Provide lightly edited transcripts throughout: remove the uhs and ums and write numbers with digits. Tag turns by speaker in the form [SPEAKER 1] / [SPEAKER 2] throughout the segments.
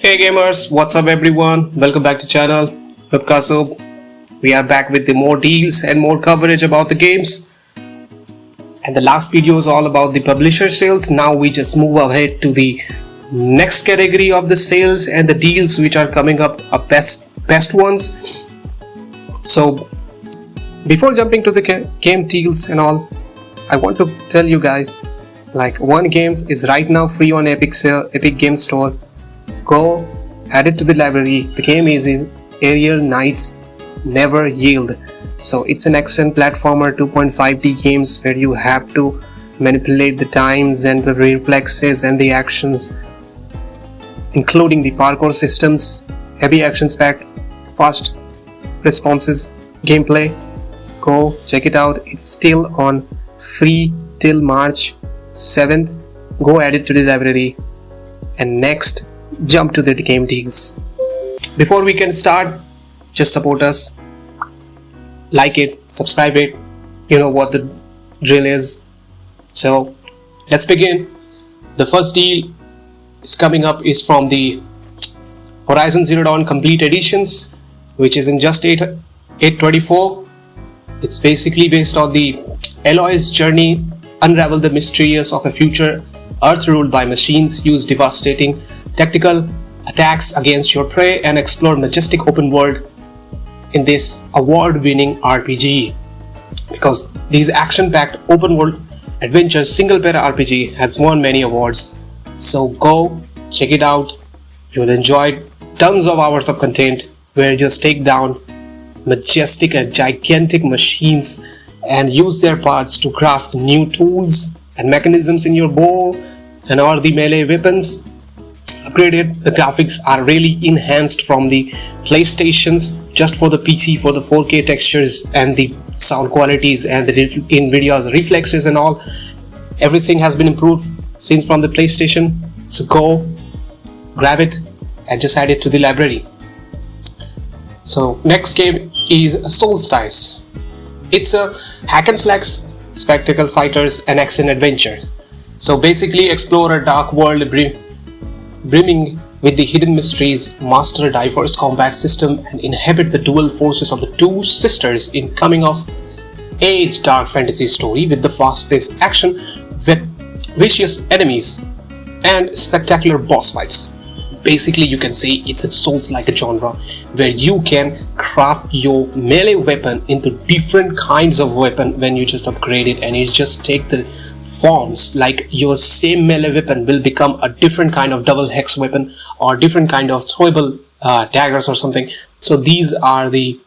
[SPEAKER 1] Hey gamers, what's up everyone? Welcome back to channel. Webcastle. We are back with the more deals and more coverage about the games. And the last video is all about the publisher sales. Now we just move ahead to the next category of the sales and the deals which are coming up, best ones. So before jumping to the game deals and all, I want to tell you guys, like, one game is right now free on Epic Game Store. Go add it to the library. The game is Aerial Knights Never Yield. So it's an action platformer 2.5D games where you have to manipulate the times and the reflexes and the actions, including the parkour systems, heavy actions packed, fast responses, gameplay. Go check it out. It's still on free till March 7th. Go add it to the library. And next, jump to the game deals. Before we can start, just support us, like it, subscribe it, you know what the drill is. So let's begin. The first deal is coming up is from the Horizon Zero Dawn Complete Editions, which is in just 824. It's basically based on the Aloy's journey, unravel the mysteries of a future Earth ruled by machines, use devastating tactical attacks against your prey, and explore majestic open world in this award-winning RPG. Because these action-packed open world adventures single-player RPG has won many awards. So go check it out. You'll enjoy tons of hours of content where you just take down majestic and gigantic machines and use their parts to craft new tools and mechanisms in your bow and all the melee weapons. Upgraded, the graphics are really enhanced from the PlayStations just for the PC, for the 4K textures and the sound qualities and the NVIDIA's reflexes and all. Everything has been improved since from the PlayStation. So go grab it and just add it to the library. So next game is Solstice. It's a hack and slash spectacle fighters and action adventures. So basically explore a dark world brimming with the hidden mysteries, master diverse combat system, and inhabit the dual forces of the two sisters in coming of age dark fantasy story with the fast-paced action, vicious enemies, and spectacular boss fights. Basically, you can say it's a Souls-like a genre where you can craft your melee weapon into different kinds of weapon when you just upgrade it, and you just take the forms, like your same melee weapon will become a different kind of double hex weapon or different kind of throwable daggers or something. So these are the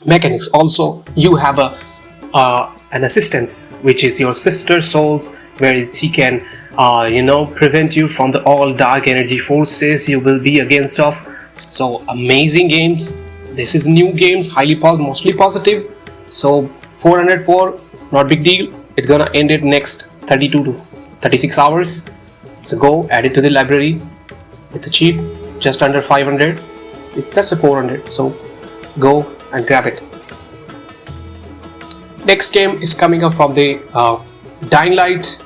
[SPEAKER 1] mechanics. Also, you have an assistance, which is your sister souls, where she can prevent you from the all dark energy forces you will be against of. So amazing games. This is new games, mostly positive. So 404, not big deal. It's gonna end it next 32 to 36 hours. So go add it to the library. It's a cheap, just under 500. It's just a 400. So go and grab it. Next game is coming up from the Dying Light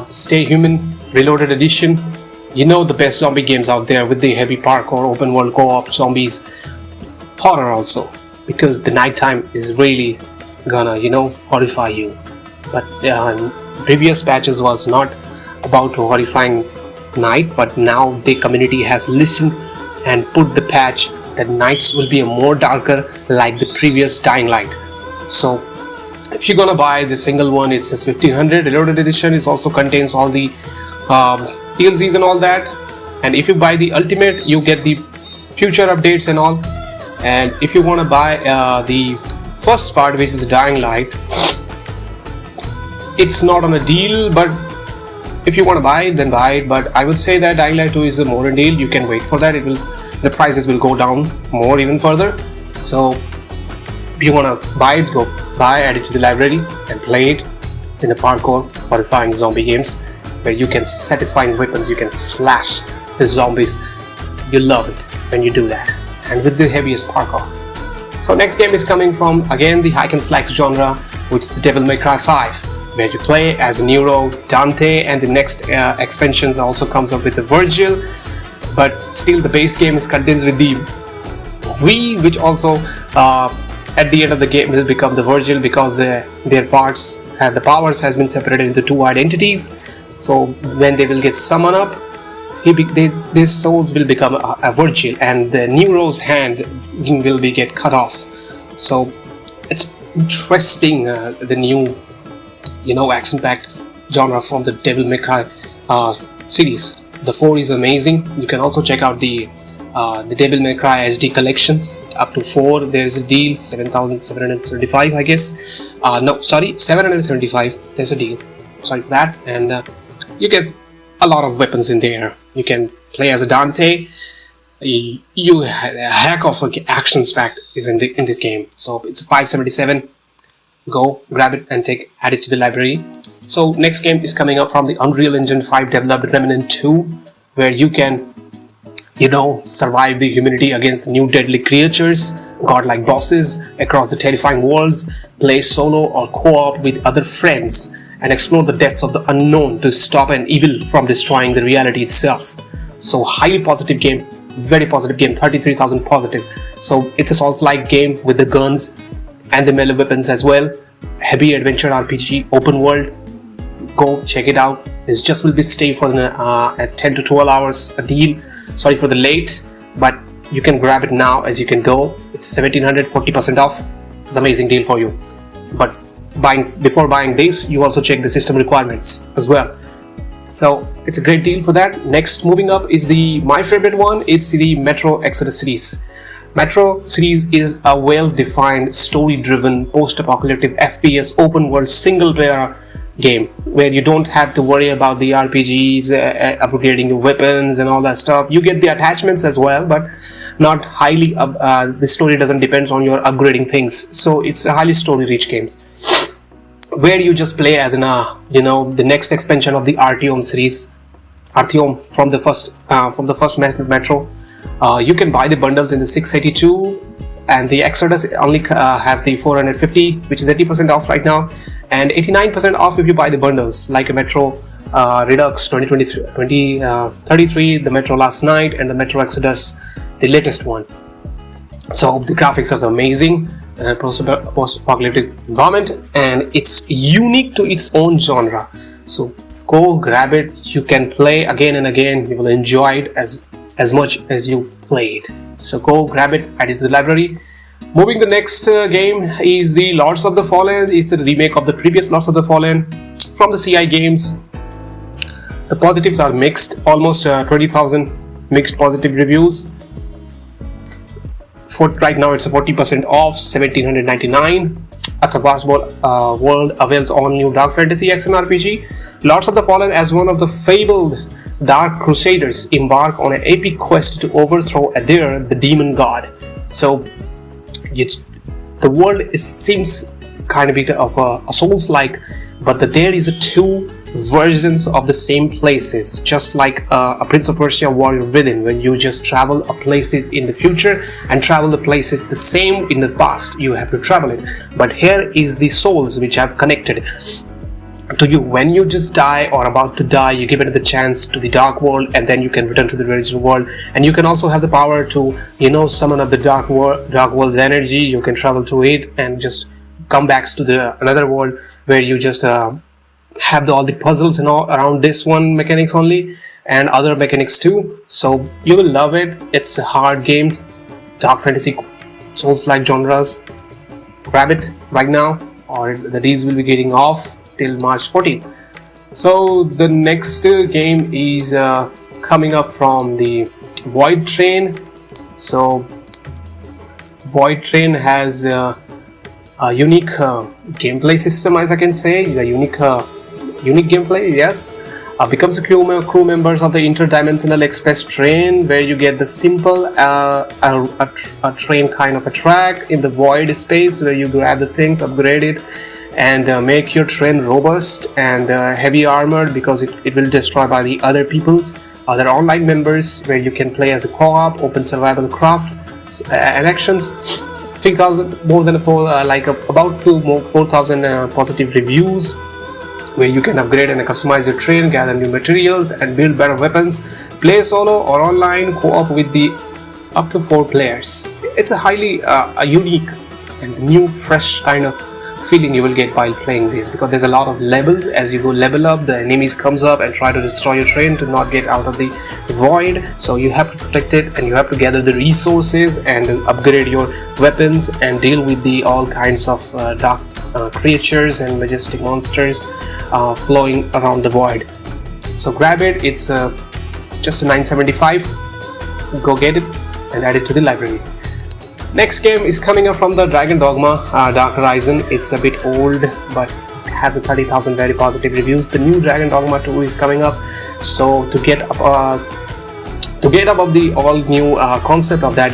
[SPEAKER 1] Stay Human Reloaded Edition. You know, the best zombie games out there with the heavy parkour, open world co-op, zombies, horror also, because the nighttime is really gonna horrify you. But previous patches was not about horrifying night, but now the community has listened and put the patch that nights will be a more darker like the previous Dying Light. So if you're gonna buy the single one, it says 1500. Reloaded edition is also contains all the DLCs and all that. And if you buy the ultimate, you get the future updates and all. And if you want to buy the first part, which is Dying Light, it's not on a deal, but if you want to buy it, then buy it. But I would say that Dying Light 2 is a more in deal. You can wait for that. The prices will go down more even further. So if you want to buy it, go buy, add it to the library and play it in the parkour horrifying zombie games where you can satisfying weapons, you can slash the zombies. You love it when you do that, and with the heaviest parkour. So next game is coming from again the hack and slash genre, which is Devil May Cry 5. where you play as Nero, Dante, and the next expansions also comes up with the Virgil. but still the base game is contains with the V, which also at the end of the game will become the Virgil, because their parts and the powers has been separated into two identities. So when they will get summoned up, their souls will become a Virgil, and the Nero's hand will be get cut off. So it's interesting, the new action-packed genre from the Devil May Cry series. The 4 is amazing. You can also check out the Devil May Cry HD collections. Up to 4 there is a deal, 7,775 I guess. No, sorry, 775. There's a deal. Sorry for that. And you get a lot of weapons in there. You can play as a Dante. A heck of action pack is in this game. So it's a 577. Go grab it and add it to the library. So next game is coming up from the Unreal Engine 5 developed Remanent 2, where you can survive the humanity against new deadly creatures, godlike bosses across the terrifying worlds, play solo or co-op with other friends, and explore the depths of the unknown to stop an evil from destroying the reality itself. So highly positive game, very positive game, 33,000 positive. So it's a Souls-like game with the guns and the melee weapons as well. Heavy adventure RPG, open world. Go check it out. This just will be stay for at 10 to 12 hours a deal. Sorry for the late, but you can grab it now as you can go. It's 1,700, 40% off. It's an amazing deal for you. But before buying this, you also check the system requirements as well. So it's a great deal for that. Next, moving up is my favorite one. It's the Metro Exodus series. Metro series is a well-defined, story-driven, post-apocalyptic FPS open-world single-player game where you don't have to worry about the RPGs, upgrading your weapons and all that stuff. You get the attachments as well, but not highly. The story doesn't depend on your upgrading things. So it's a highly story-rich games where you just play as the next expansion of the Artyom series. Artyom from the first Metro. You can buy the bundles in the 682, and the Exodus only have the 450, which is 80% off right now, and 89% off if you buy the bundles like a Metro Redux 2033, the Metro Last Night, and the Metro Exodus, the latest one. So the graphics are amazing, post-apocalyptic environment, and it's unique to its own genre. So go grab it. You can play again and again. You will enjoy it as much as you play it. So go grab it, add it to the library. Moving the next game is the Lords of the Fallen. It's a remake of the previous Lords of the Fallen from the CI games. The positives are mixed, almost 20,000 mixed positive reviews. For right now it's a 40% off, 1,799. That's a vast world avails all new dark fantasy action RPG. Lords of the Fallen, as one of the fabled Dark Crusaders, embark on an epic quest to overthrow Adair, the demon god. So the world seems kind of a bit of a Souls-like, but there is two versions of the same places, just like a Prince of Persia Warrior Within, when you just travel places in the future and travel the places the same in the past. You have to travel it, but here is the souls which have connected to you. When you just die or about to die, you give it the chance to the dark world, and then you can return to the original world. And you can also have the power to summon up the dark world's energy. You can travel to it and just come back to the another world where you just have all the puzzles and all around this one mechanics only, and other mechanics too. So you will love it. It's a hard game, dark fantasy, Souls-like genres. Grab it right now, or the deals will be getting off till March 14th. So the next game is coming up from the Void Train. So Void Train has a unique gameplay system, as I can say. It's a unique gameplay. Yes, becomes a crew members of the interdimensional express train, where you get the simple a train kind of a track in the void space, where you grab the things, upgrade it, and make your train robust and heavy armored, because it will destroy by the other online members, where you can play as a co-op, open survival craft and actions. 3,000 more than about 4,000 positive reviews, where you can upgrade and customize your train, gather new materials, and build better weapons. Play solo or online co-op with the up to 4 players. It's a highly unique and new, fresh kind of feeling you will get while playing this, because there's a lot of levels. As you go level up, the enemies comes up and try to destroy your train to not get out of the void, so you have to protect it and you have to gather the resources and upgrade your weapons and deal with the all kinds of dark creatures and majestic monsters flowing around the void. So grab it, it's just a 975. Go get it and add it to the library. Next game is coming up from the Dragon Dogma Dark Horizon. It's a bit old, but has a 30,000 very positive reviews. The new Dragon Dogma 2 is coming up, so to get above the all new concept of that,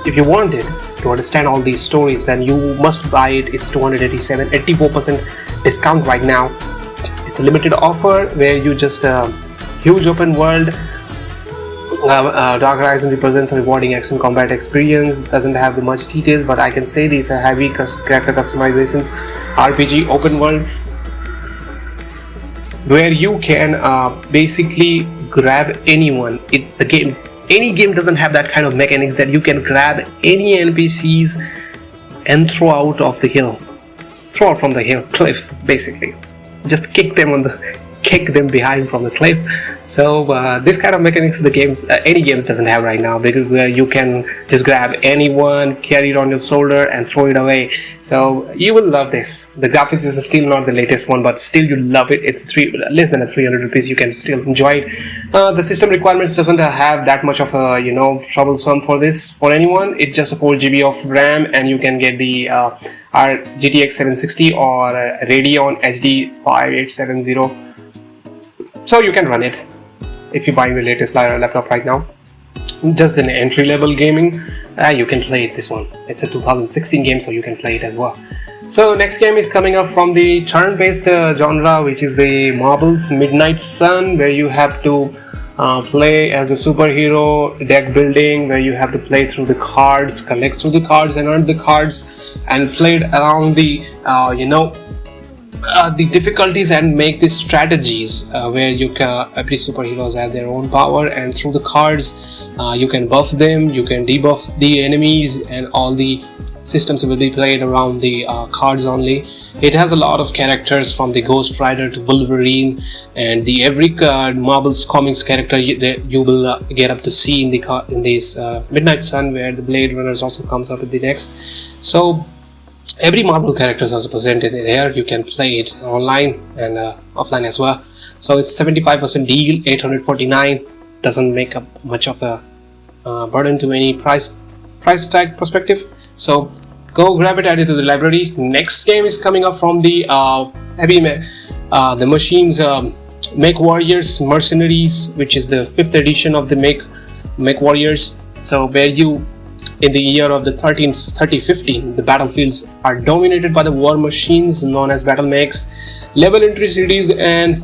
[SPEAKER 1] if you wanted to understand all these stories, then you must buy it. It's 287, 84% discount right now. It's a limited offer where you just huge open world. Dark Horizon represents a rewarding action combat experience. Doesn't have the much details, but I can say these are heavy character customizations RPG open world where you can basically grab anyone. Any game doesn't have that kind of mechanics that you can grab any NPCs and throw out from the hill cliff. Basically, just kick them behind from the cliff. So this kind of mechanics any games doesn't have right now, because where you can just grab anyone, carry it on your shoulder and throw it away. So you will love this. The graphics is still not the latest one, but still you love it. It's less than 300 rupees. You can still enjoy it. The system requirements doesn't have that much of a troublesome for anyone. It's just a 4 GB of RAM, and you can get the GTX 760 or Radeon HD 5870. So you can run it if you're buying the latest laptop right now. Just an entry-level gaming, you can play it. This one, it's a 2016 game, so you can play it as well. So next game is coming up from the turn-based genre, which is the Marvel's Midnight Sun, where you have to play as the superhero, deck building, where you have to play through the cards, collect through the cards and earn the cards, and play it around the the difficulties and make the strategies where every superheroes have their own power, and through the cards you can buff them, you can debuff the enemies, and all the systems will be played around the cards only. It has a lot of characters from the Ghost Rider to Wolverine, and every Marvel's comics character you will get up to see in this Midnight Sun, where the Blade Runners also comes up with the next. So every Marvel characters are presented there. You can play it online and offline as well. So it's 75% deal, 849. Doesn't make up much of a burden to any price tag perspective. So go grab it, add it to the library. Next game is coming up from the the Machines Make Warriors Mercenaries, which is the 5th edition of the Make Warriors. So where in the year of the 3015, the battlefields are dominated by the war machines known as battle mechs. Level entry cities and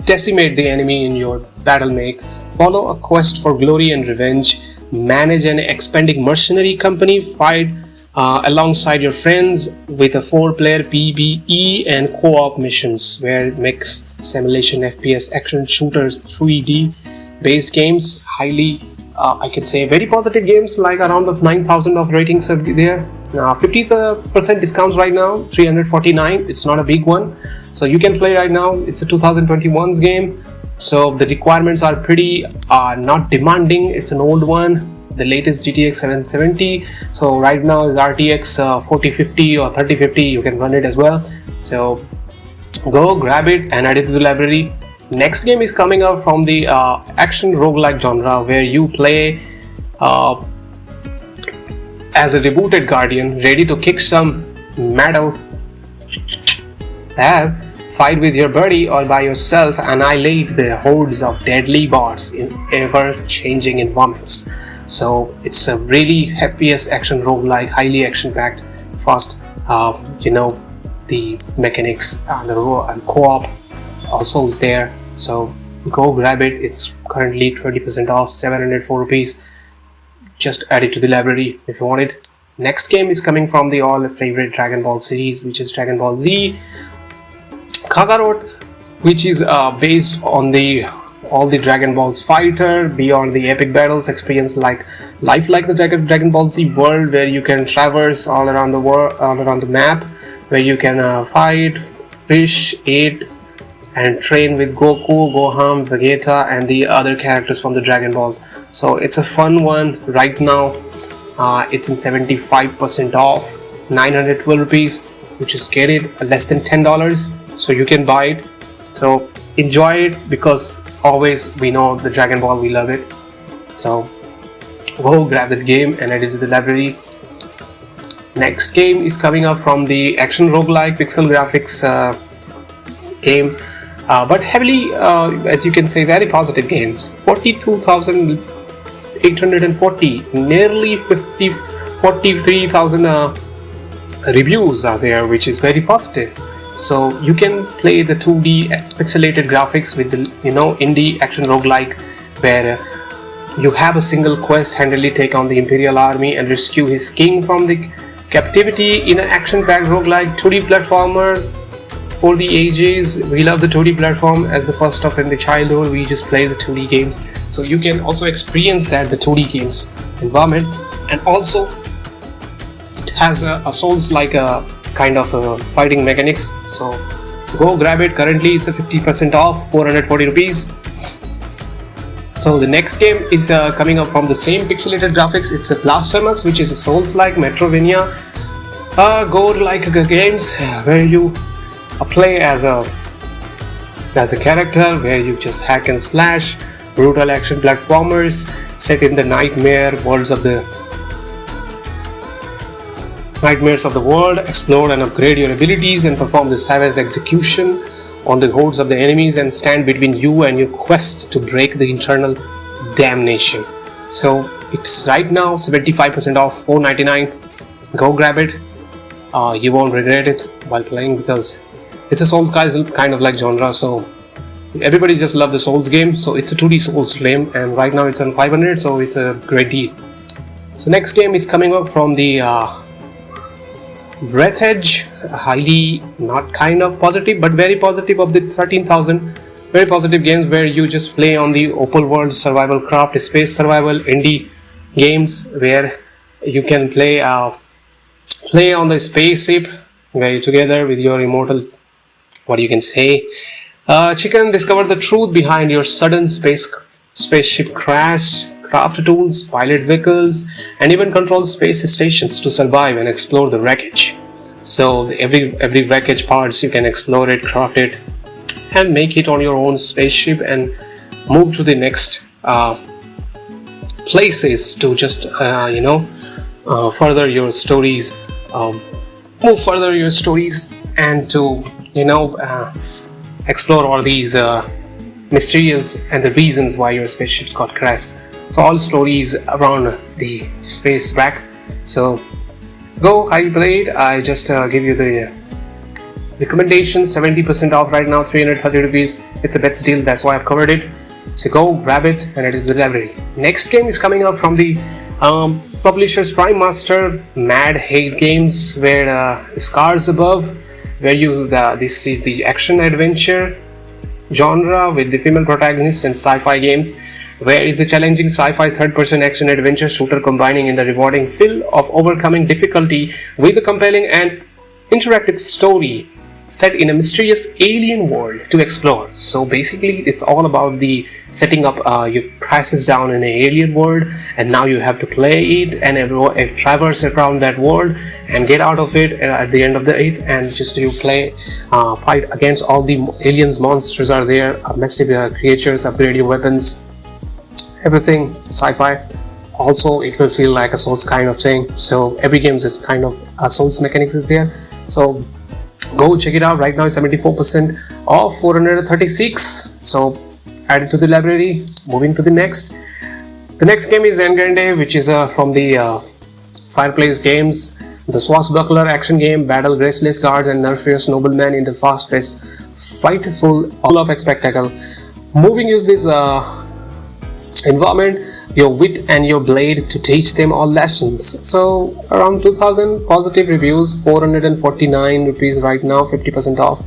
[SPEAKER 1] decimate the enemy in your battle mech. Follow a quest for glory and revenge. Manage an expanding mercenary company. Fight alongside your friends with a 4-player PvE and co-op missions, where it makes simulation FPS action shooters 3D based games. Highly I can say very positive games, like around of 9,000 of ratings are there. 50% discounts right now, 349. It's not a big one, so you can play right now. It's a 2021's game, so the requirements are pretty not demanding. It's an old one, the latest GTX 770. So right now is RTX 4050 or 3050. You can run it as well. So go grab it and add it to the library. Next game is coming up from the action roguelike genre, where you play as a rebooted guardian, ready to kick some metal as fight with your buddy or by yourself, annihilate the hordes of deadly bots in ever-changing environments. So it's a really happiest action roguelike, highly action-packed, fast. The mechanics and the co-op also is there. So go grab it. It's currently 20% off, 704 rupees. Just add it to the library if you want it. Next game is coming from the all favorite Dragon Ball series, which is Dragon Ball Z Kakarot, which is based on the all the Dragon Ball's fighter, beyond the epic battles, experience like life like the Dragon Ball Z world, where you can traverse all around the world, all around the map, where you can fight, fish, eat, and train with Goku, Gohan, Vegeta, and the other characters from the Dragon Ball. So it's a fun one right now. It's in 75% off, 912 rupees. You just get it less than $10, so you can buy it. So enjoy it, because always we know the Dragon Ball, we love it. So go grab that game and add it to the library. Next game is coming up from the action roguelike pixel graphics game, but heavily, as you can say, very positive games. 42,840, nearly 43,000 reviews are there, which is very positive. So you can play the 2D pixelated graphics with the indie action roguelike, where you have a single quest: handily take on the Imperial army and rescue his king from the captivity in an action-packed roguelike 2D platformer for the ages. We love the 2D platform as the first stop in the childhood. We just play the 2D games, so you can also experience that, the 2D games environment. And also it has a Souls-like kind of fighting mechanics. So go grab it. Currently it's a 50% off, 440 rupees. So the next game is coming up from the same pixelated graphics. It's a Blasphemous, which is a Souls-like Metrovania go-like games, where you play as a character, where you just hack and slash, brutal action platformers set in the nightmares of the world. Explore and upgrade your abilities and perform the savage execution on the hordes of the enemies, and stand between you and your quest to break the internal damnation. So it's right now 75% off, $4.99. Go grab it. You won't regret it while playing, because it's a Souls kind of like genre. So everybody just love the Souls game. So it's a 2D Souls game, and right now it's on 500, so it's a great deal. So next game is coming up from the Breath Edge, highly not kind of positive but very positive, of the 13,000 very positive games, where you just play on the open world survival craft space survival indie games, where you can play on the spaceship, where you together with your immortal, what you can say, chicken, discover the truth behind your sudden spaceship crash, craft tools, pilot vehicles, and even control space stations to survive and explore the wreckage. So every wreckage parts, you can explore it, craft it, and make it on your own spaceship, and move to the next places to just further your stories, and to explore all these mysterious and the reasons why your spaceships got crashed. So all stories around the space wreck. So go, highly played. I just give you the recommendation. 70% off right now, 330 rupees. It's a best deal, that's why I've covered it. So go grab it, and it is the library. Next game is coming up from the publisher's Prime Master, Mad Hate Games, where Scars Above, where this is the action adventure genre with the female protagonist, and sci-fi games, where is a challenging sci-fi third-person action adventure shooter combining in the rewarding thrill of overcoming difficulty with a compelling and interactive story set in a mysterious alien world to explore. So basically it's all about the setting up your crisis down in an alien world, and now you have to play it and traverse around that world and get out of it at the end of the it, and just you play fight against all the aliens. Monsters are there, massive creatures, upgrade your weapons, everything sci-fi. Also it will feel like a Souls kind of thing, so every game is kind of a Souls mechanics is there. So go check it out. Right now it's 74% off, 436. So add it to the library. Moving to the next game is Engagging, which is from the Fireplace Games, the swashbuckler action game. Battle graceless guards and nerfierce noblemen in the fast-paced fight full of spectacle. Moving use this environment, your wit and your blade to teach them all lessons. So around 2000 positive reviews, 449 rupees right now, 50% off.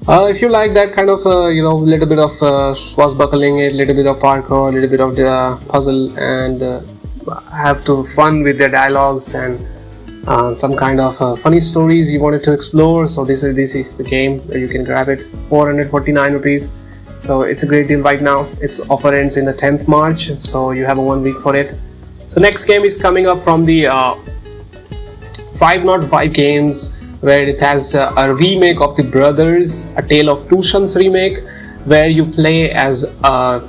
[SPEAKER 1] If you like that kind of little bit of swashbuckling, a little bit of parkour, a little bit of the puzzle, and have to fun with the dialogues and some kind of funny stories you wanted to explore, so this is the game where you can grab it. 449 rupees, so it's a great deal right now. Its offer ends in the 10th March, so you have a 1 week for it. So next game is coming up from the 505 games, where it has a remake of the Brothers, A Tale of Two Sons remake, where you play as an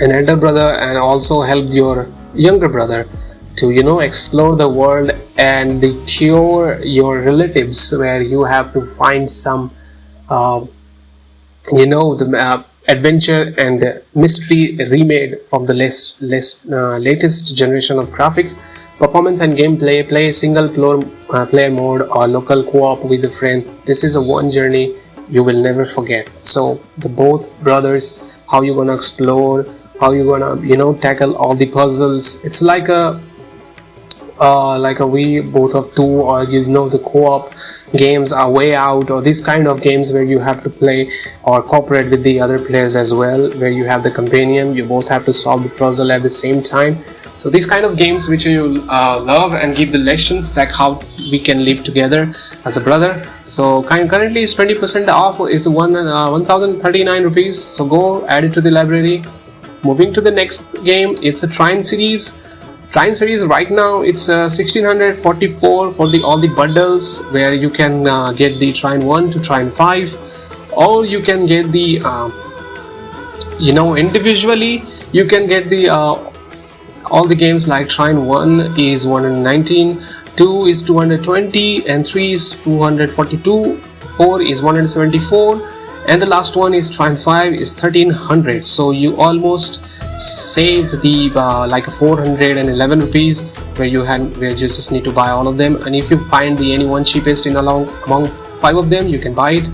[SPEAKER 1] elder brother and also help your younger brother to explore the world and cure your relatives, where you have to find some the adventure and mystery remade from the latest generation of graphics, performance and gameplay. Play single player mode or local co-op with a friend. This is a one journey you will never forget. So the both brothers, how you gonna explore, how you gonna tackle all the puzzles. It's like a we both of two, or the co-op games are way out, or this kind of games where you have to play or cooperate with the other players as well, where you have the companion, you both have to solve the puzzle at the same time. So these kind of games which you love and give the lessons like how we can live together as a brother. So currently it's 20% off, is 1039 rupees, so go add it to the library. Moving to the next game, it's a Trine series. Trine series right now it's 1644 for all the bundles, where you can get the Trine 1 to Trine 5, or you can get the individually you can get the all the games. Like Trine 1 is 119, 2 is 220, and 3 is 242, 4 is 174, and the last one is Trine 5 is 1300. So you almost save the like 411 rupees, where you just need to buy all of them. And if you find the any one cheapest among 5 of them, you can buy it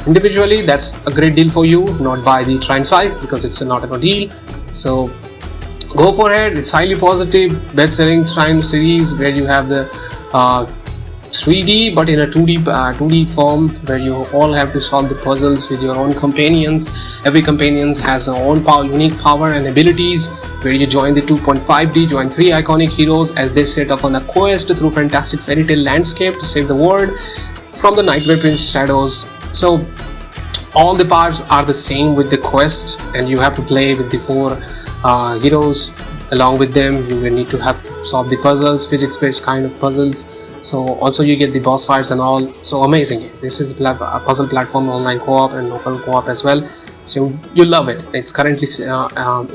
[SPEAKER 1] individually. That's a great deal for you. Not buy the Trine 5 because it's not a deal. So go for it. It's highly positive, best-selling Trine series, where you have the 3D but in a 2D form, where you all have to solve the puzzles with your own companions. Every companion has their own unique power and abilities, where you join the 2.5D, join 3 iconic heroes as they set up on a quest through fantastic fairy tale landscape to save the world from the Nightmare Prince shadows. So all the parts are the same with the quest, and you have to play with the 4 heroes along with them. You will need to have to solve the puzzles, physics-based kind of puzzles. So also you get the boss fights and all. So amazing. This is a puzzle platform, online co-op and local co-op as well. So you love it. It's currently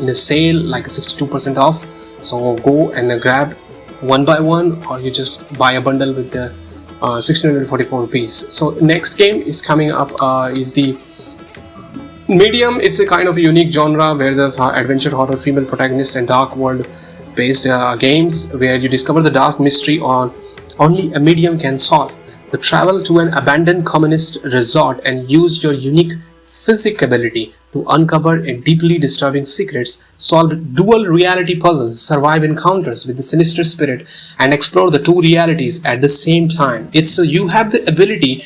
[SPEAKER 1] in a sale, like 62% off. So go and grab one by one, or you just buy a bundle with the 1644 rupees. So next game is coming up is the Medium. It's a kind of a unique genre where the adventure horror female protagonist and dark world based games, where you discover the dark mystery only a medium can solve. You travel to an abandoned communist resort and use your unique physic ability to uncover a deeply disturbing secrets, solve dual reality puzzles, survive encounters with the sinister spirit, and explore the two realities at the same time. You have the ability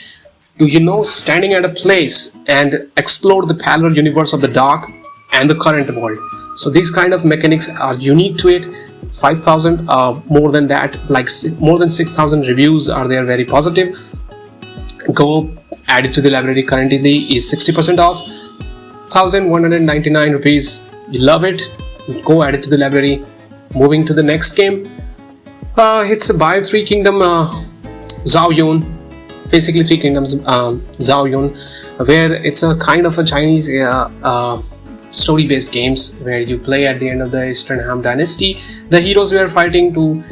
[SPEAKER 1] to standing at a place and explore the parallel universe of the dark and the current world. So these kind of mechanics are unique to it. 5,000 more than that, like more than 6,000 reviews are there, very positive. Go add it to the library. Currently is 60% off, 1,199 rupees. You love it, go add it to the library. Moving to the next game, it's a Bio 3 Kingdom Zhao Yun, basically 3 Kingdoms Zhao Yun, where it's a kind of a Chinese story-based games, where you play at the end of the Eastern Han Dynasty. The heroes were fighting to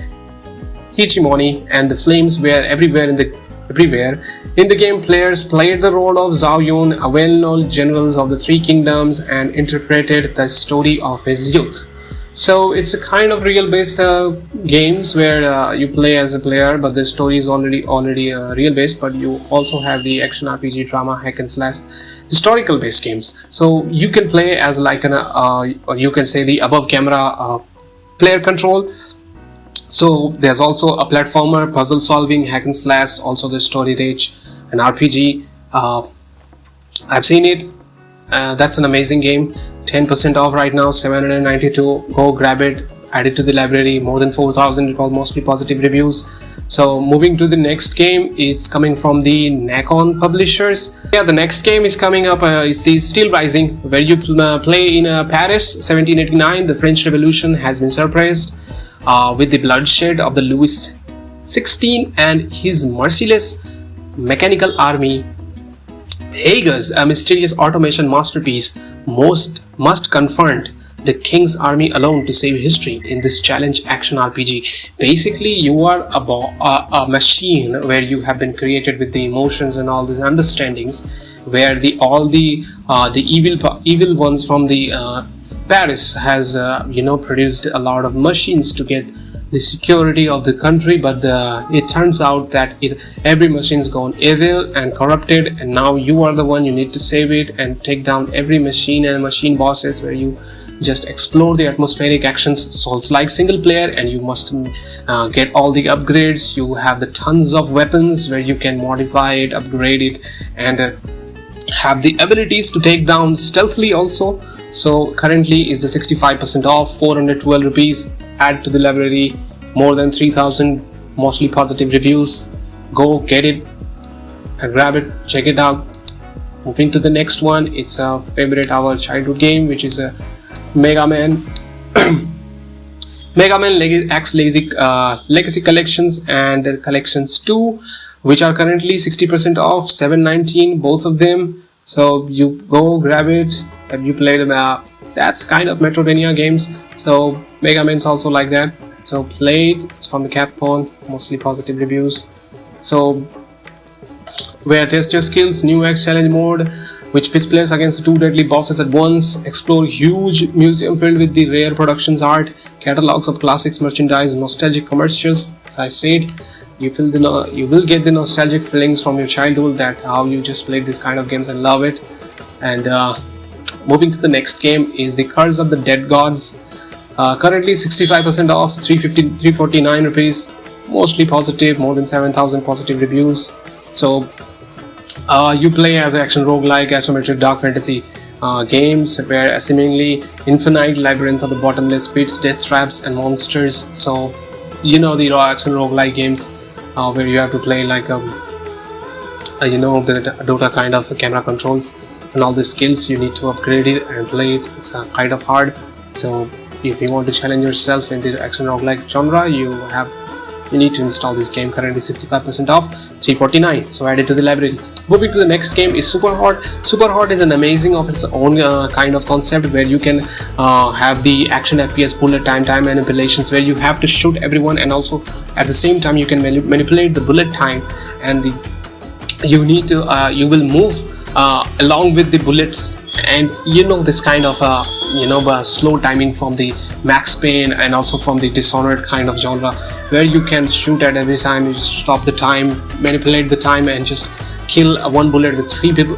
[SPEAKER 1] hegemony, and the flames were everywhere in the game. Players played the role of Zhao Yun, a well-known general of the 3 kingdoms, and interpreted the story of his youth. So it's a kind of real-based games where you play as a player, but the story is already real-based. But you also have the action RPG, drama, hack and slash, historical-based games. So you can play as like or you can say the above camera player control. So there's also a platformer, puzzle solving, hack and slash, also the story rich, an RPG. I've seen it. That's an amazing game. 10% off right now, 792. Go grab it, add it to the library. More than 4,000, mostly positive reviews. So moving to the next game, it's coming from the Nakon publishers. Yeah, the next game is coming up. It's the Steel Rising, where you play in Paris, 1789. The French Revolution has been suppressed with the bloodshed of the Louis XVI and his merciless mechanical army. Hager's, a mysterious automation masterpiece, must confront the king's army alone to save history in this challenge action RPG. Basically, you are a machine where you have been created with the emotions and all the understandings, where the evil ones from the Paris has produced a lot of machines to get the security of the country, but it turns out that every machine's gone evil and corrupted, and now you are the one. You need to save it and take down every machine and machine bosses, where you just explore the atmospheric actions. So it's like single player, and you must get all the upgrades. You have the tons of weapons where you can modify it, upgrade it, and have the abilities to take down stealthily also. So currently is the 65% off, 412 rupees. Add to the library, more than 3,000 mostly positive reviews. Go get it and grab it, check it out. Moving to the next one, it's a favorite our childhood game, which is a Mega Man X Legacy Collections and Collections 2, which are currently 60% off, 719 both of them. So you go grab it and you play them. That's kind of Metroidvania games, so Mega Man's also like that. So play it. It's from the Capcom, mostly positive reviews. So where test your skills, new X challenge mode, which pits players against two deadly bosses at once. Explore huge museum filled with the rare productions art, catalogs of classics, merchandise, nostalgic commercials. As I said, you will get the nostalgic feelings from your childhood, that how you just played this kind of games and love it. And moving to the next game is the Curse of the Dead Gods. Currently 65% off, 349 rupees, mostly positive, more than 7,000 positive reviews. So you play as an action roguelike, isometric dark fantasy games, where seemingly infinite labyrinth of the bottomless pits, death traps and monsters. So the raw action roguelike games where you have to play like the Dota kind of camera controls and all the skills. You need to upgrade it and play it. It's kind of hard. So if you want to challenge yourself in the action roguelike genre, you need to install this game. Currently 65% off, 349. So add it to the library. Moving to the next game is Super Hot. Super Hot is an amazing of its own kind of concept, where you can have the action FPS bullet time manipulations, where you have to shoot everyone, and also at the same time you can manipulate the bullet time, and you will move along with the bullets, and this kind of slow timing from the Max Payne and also from the Dishonored kind of genre, where you can shoot at every time, you stop the time, manipulate the time, and just kill one bullet with three people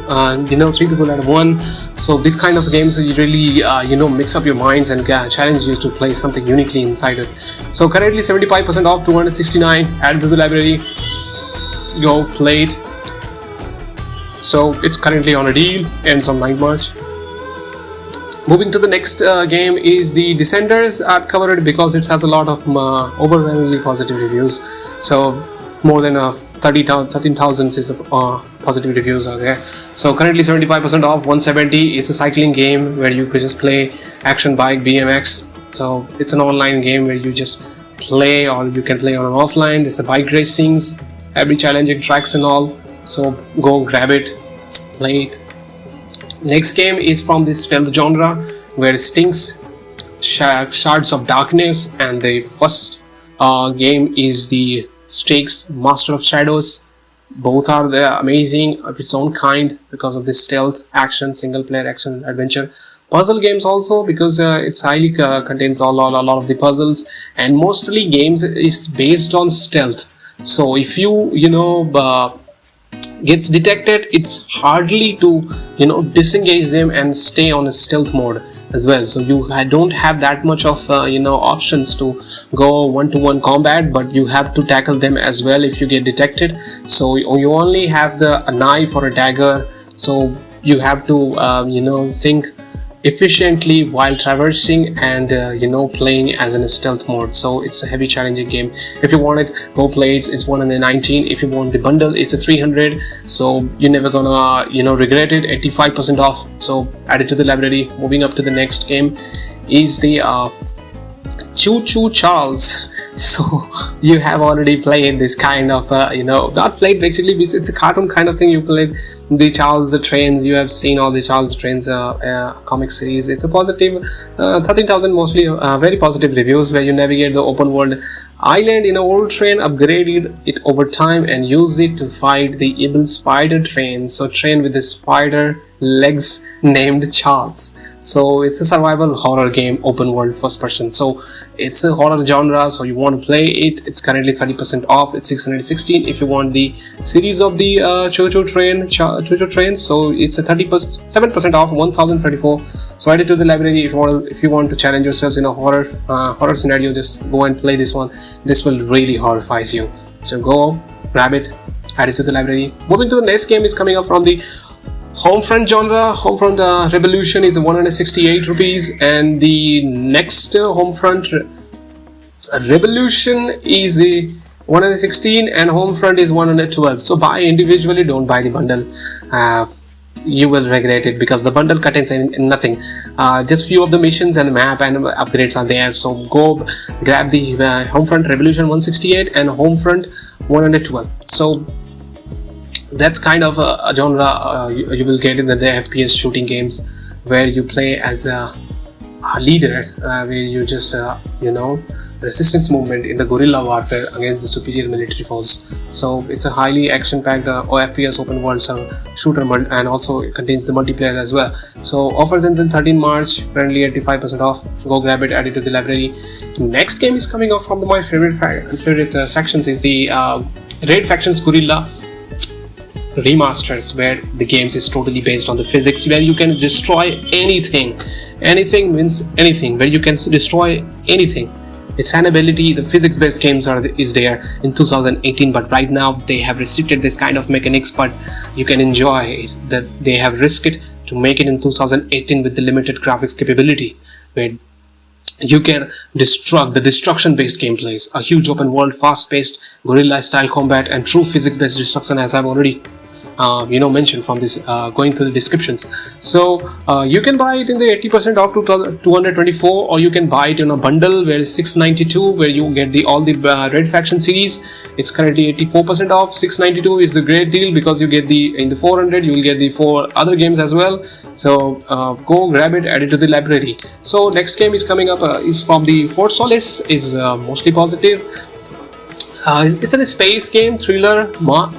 [SPEAKER 1] at one. So these kind of games really mix up your minds and challenge you to play something uniquely inside it. So currently 75% off, 269. Add to the library, go play it. So it's currently on a deal, ends on 9 March. Moving to the next game is the Descenders. I've covered it because it has a lot of overwhelmingly positive reviews. So more than 13,000 positive reviews are there. So currently 75% off, 170. It's a cycling game where you could just play action bike BMX. So it's an online game where you just play, or you can play on an offline. There's a bike racings, every challenging tracks and all. So go grab it, play it. Next game is from the stealth genre, where Stinks, Shards of Darkness, and the first game is the Stakes, Master of Shadows. Both are amazing of its own kind because of this stealth action, single player action adventure. Puzzle games also, because it's highly contains a lot of the puzzles, and mostly games is based on stealth. So if you gets detected, it's hardly to disengage them and stay on a stealth mode as well. So you don't have that much of options to go one-to-one combat, but you have to tackle them as well if you get detected. So you only have a knife or a dagger. So you have to think efficiently while traversing and playing as in a stealth mode. So it's a heavy challenging game. If you want it, go play it. It's 119. If you want the bundle, it's a 300. So you're never gonna regret it. 85% off. So add it to the library. Moving up to the next game is the Choo Choo Charles. So you have already played this kind of not played, basically it's a cartoon kind of thing. You played the Charles the Trains. You have seen all the Charles the Trains comic series. It's a positive 13,000 mostly very positive reviews, where you navigate the open world island in an old train, upgraded it over time and use it to fight the evil spider train. So train with the spider legs named Charles. So it's a survival horror game, open world, first person. So it's a horror genre, so you want to play it. It's currently 30% off. It's 616. If you want the series of the Choo Choo Train, so it's a 7% off, 1034. So add it to the library. If you want to challenge yourselves in a horror scenario, just go and play this one. This will really horrify you. So go grab it, add it to the library. Moving to the next game is coming up from the Homefront genre. Homefront Revolution is 168 rupees, and the next Homefront Revolution is the 116, and Homefront is 112. So buy individually, don't buy the bundle. You will regret it, because the bundle contains nothing. Just few of the missions and map and upgrades are there. So go grab the Homefront Revolution 168 and Homefront 112. So that's kind of a genre you will get in the FPS shooting games, where you play as a leader, where you just resistance movement in the guerrilla warfare against the superior military force. So it's a highly action-packed FPS open world shooter, and also it contains the multiplayer as well. So offers ends in 13 March, currently 85% off. Go grab it, add it to the library. Next game is coming up from my favorite sections is the Raid Factions Guerrilla Remasters, where the games is totally based on the physics, where you can destroy anything. Anything means anything, where you can destroy anything. It's an ability. The physics based games is there in 2018, but right now they have restricted this kind of mechanics, but you can enjoy it. That they have risked it to make it in 2018 with the limited graphics capability, where you can destruct the destruction based gameplays, a huge open world, fast paced guerrilla style combat, and true physics based destruction, as I've already mentioned from this going through the descriptions. So you can buy it in the 80% off to 224, or you can buy it in a bundle where it's 692, where you get all the Red Faction series. It's currently 84% off. 692 is the great deal, because you get in the 400 you will get the 4 other games as well. So go grab it, add it to the library. So next game is coming up is from the Fort Solis, is mostly positive. It's a space game thriller,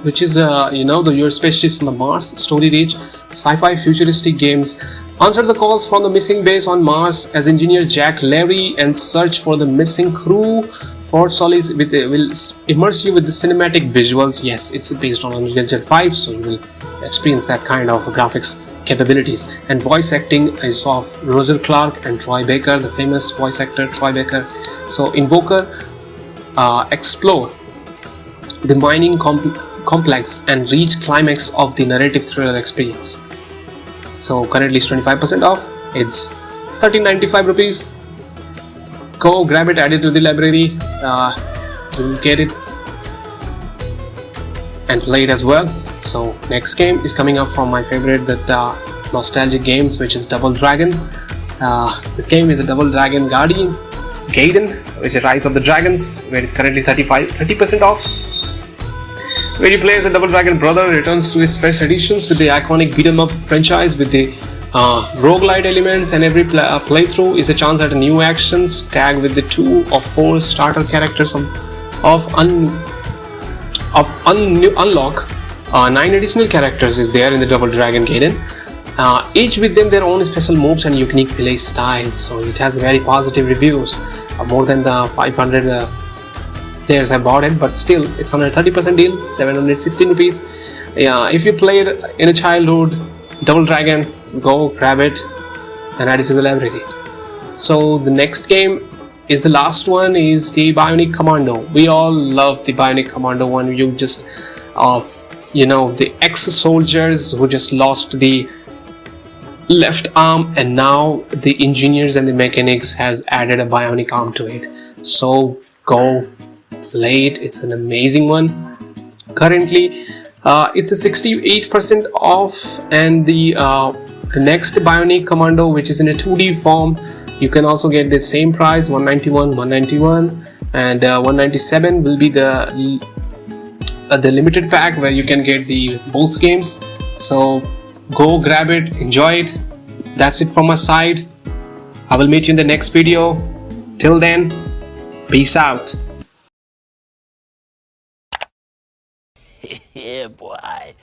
[SPEAKER 1] which is your spaceships on the Mars, story-rich, sci-fi futuristic games. Answer the calls from the missing base on Mars as engineer Jack Larry and search for the missing crew. Fort Solis will immerse you with the cinematic visuals. Yes, it's based on Unreal Engine 5, so you will experience that kind of graphics capabilities. And voice acting is of Roger Clark and Troy Baker, the famous voice actor Troy Baker. So Invoker, explore the mining complex and reach climax of the narrative thriller experience. So currently it's 25% off. It's 1395 rupees. Go grab it, add it to the library. You will get it and play it as well. So next game is coming up from my favorite nostalgic games, which is Double Dragon. This game is a Double Dragon Gaiden, which is Rise of the Dragons, where it's currently 30% off. Where you play as a Double Dragon brother returns to his first editions with the iconic beat 'em up franchise with the roguelite elements, and every playthrough is a chance at new actions tagged with the 2 or 4 starter characters unlock. 9 additional characters is there in the Double Dragon Gaiden, each with them their own special moves and unique play styles. So it has very positive reviews. More than the 500 players have bought it, but still it's on a 30% deal, 716 rupees. If you played in a childhood Double Dragon, go grab it and add it to the library. So the next game is the last one, is the Bionic Commando. We all love the Bionic Commando one. You just the ex-soldiers who just lost the left arm, and now the engineers and the mechanics has added a bionic arm to it. So go play it. It's an amazing one. Currently it's a 68% off, and the next bionic commando, which is in a 2D form, you can also get the same price, 191, and 197 will be the limited pack where you can get the both games. So go grab it, enjoy it. That's it from my side. I will meet you in the next video. Till then, peace out.
[SPEAKER 2] Yeah, boy.